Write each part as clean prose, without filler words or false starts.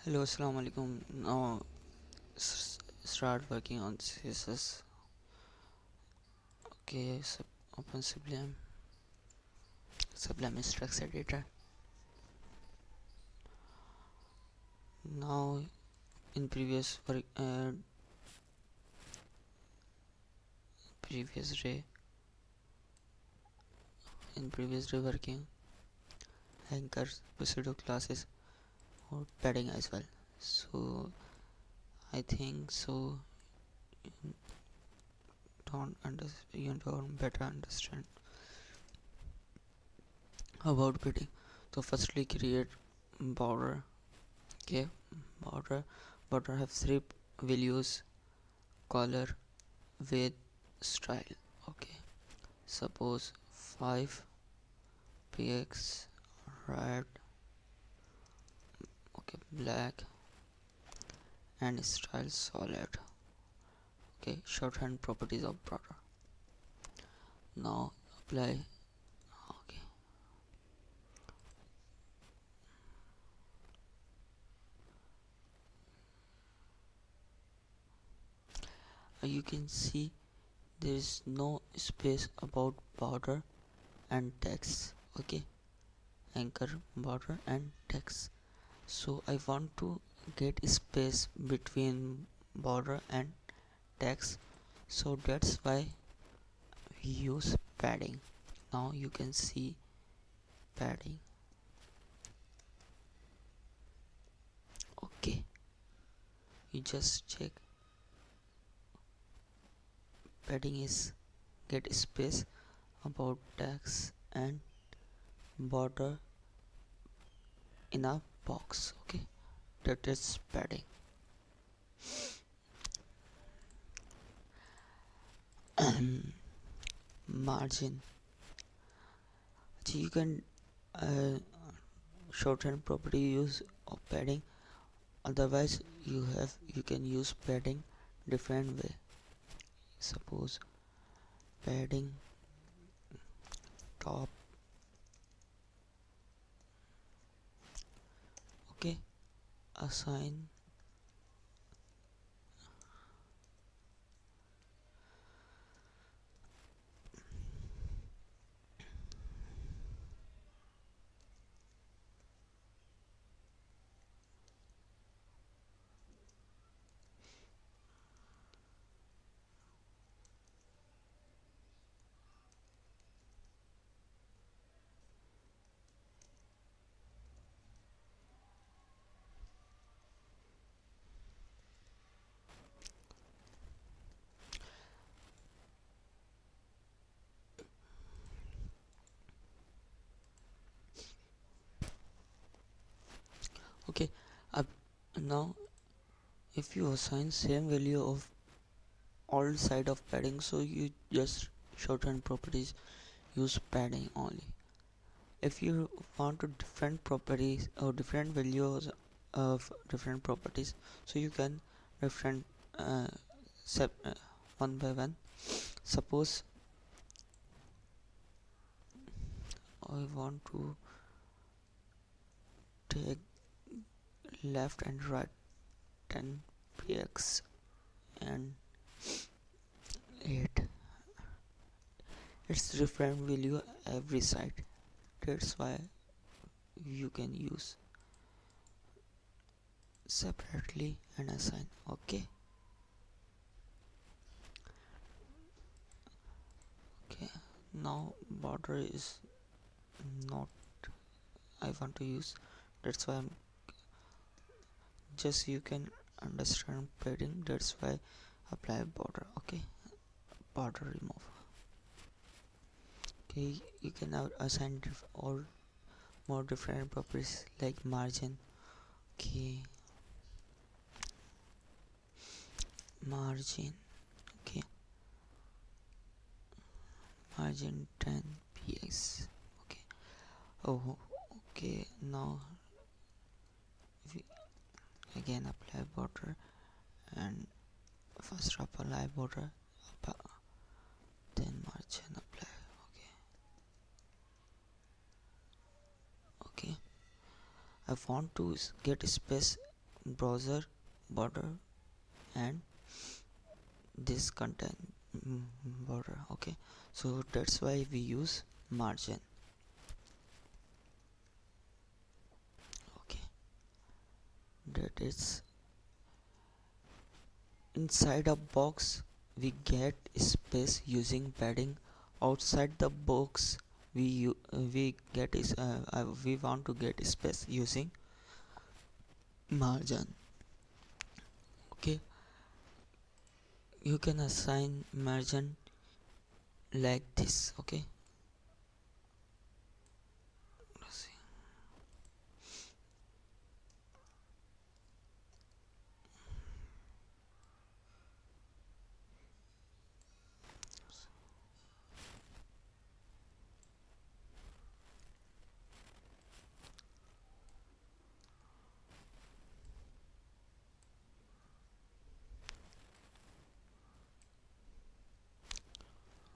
Hello, assalamu alaikum. Now start working on CSS. Okay, open Sublime is text editor. Now in previous day working anchors pseudo classes or padding as well. So I think so you don't better understand about padding. So firstly create border. Okay, border have three values: color, width, style. Okay, suppose 5 px red, okay, black, and style solid. Okay, shorthand properties of border. Now apply. Okay, you can see there is no space about border and text. Okay, anchor, border and text. So I want to get space between border and text, so that's why we use padding. Now you can see padding. Okay, you just check padding is get space about text and border in a box. Okay, that is padding. Margin, so you can shorten property use of padding. Otherwise you can use padding different way. Suppose padding top. Okay, assign okay. Now if you assign same value of all side of padding, so you just shorten properties use padding only. If you want to different properties or different values of different properties, so you can different uh, one by one. Suppose I want to take left and right 10 px and 8. It's different value every side. That's why you can use separately and assign. Okay, now border is not I want to use, that's why I'm just you can understand padding, that's why apply border. Okay, border remove. Okay, you can now assign all more different properties like margin. Okay, margin. Okay, margin 10 px. Okay, oh, okay, now we again apply border and first apply border, then margin apply. Okay, I want to get space browser border and this content border. Okay, so that's why we use margin. Okay, that is inside a box we get space using padding. Outside the box we get is we want to get space using margin. Okay, you can assign margin like this. Okay, let's see.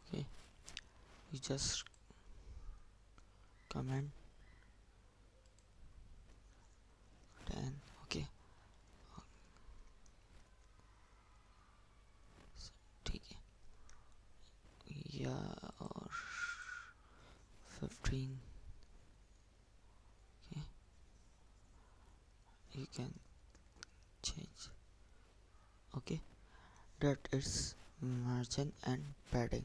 Okay, you just comment 10. Okay, ठीक है, yeah, or 15. Okay, you can change. Okay, that is margin and padding.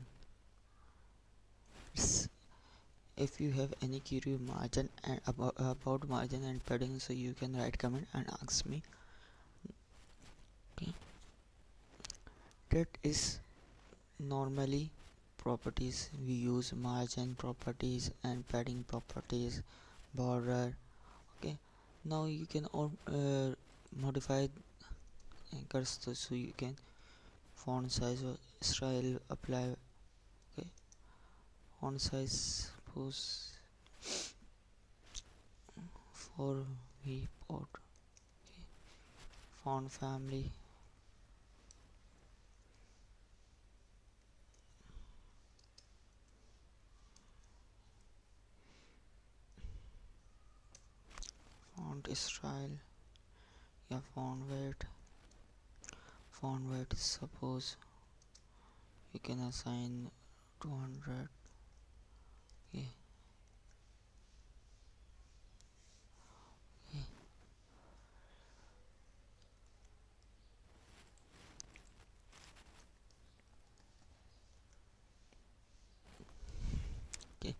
If you have any query margin and about margin and padding, so you can write comment and ask me. Okay, that is normally properties. We use margin properties and padding properties, border. Okay, now you can modify anchors, so you can font size or style apply. Okay, font size suppose for viewport. Okay, font family font style, yeah, font weight suppose you can assign 200. Okay, okay. Okay,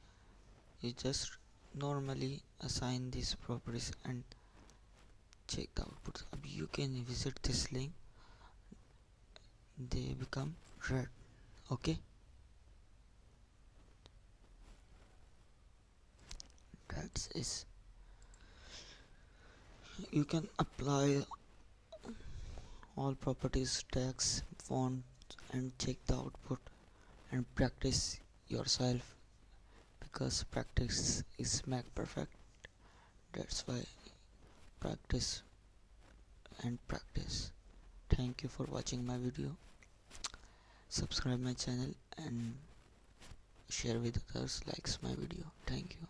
you just normally assign these properties and check the output. You can visit this link, they become red. Okay, that is, you can apply all properties, text, font, and check the output and practice yourself, because practice is make perfect. That's why practice and practice. Thank you for watching my video. Subscribe my channel and share with others likes my video. Thank you.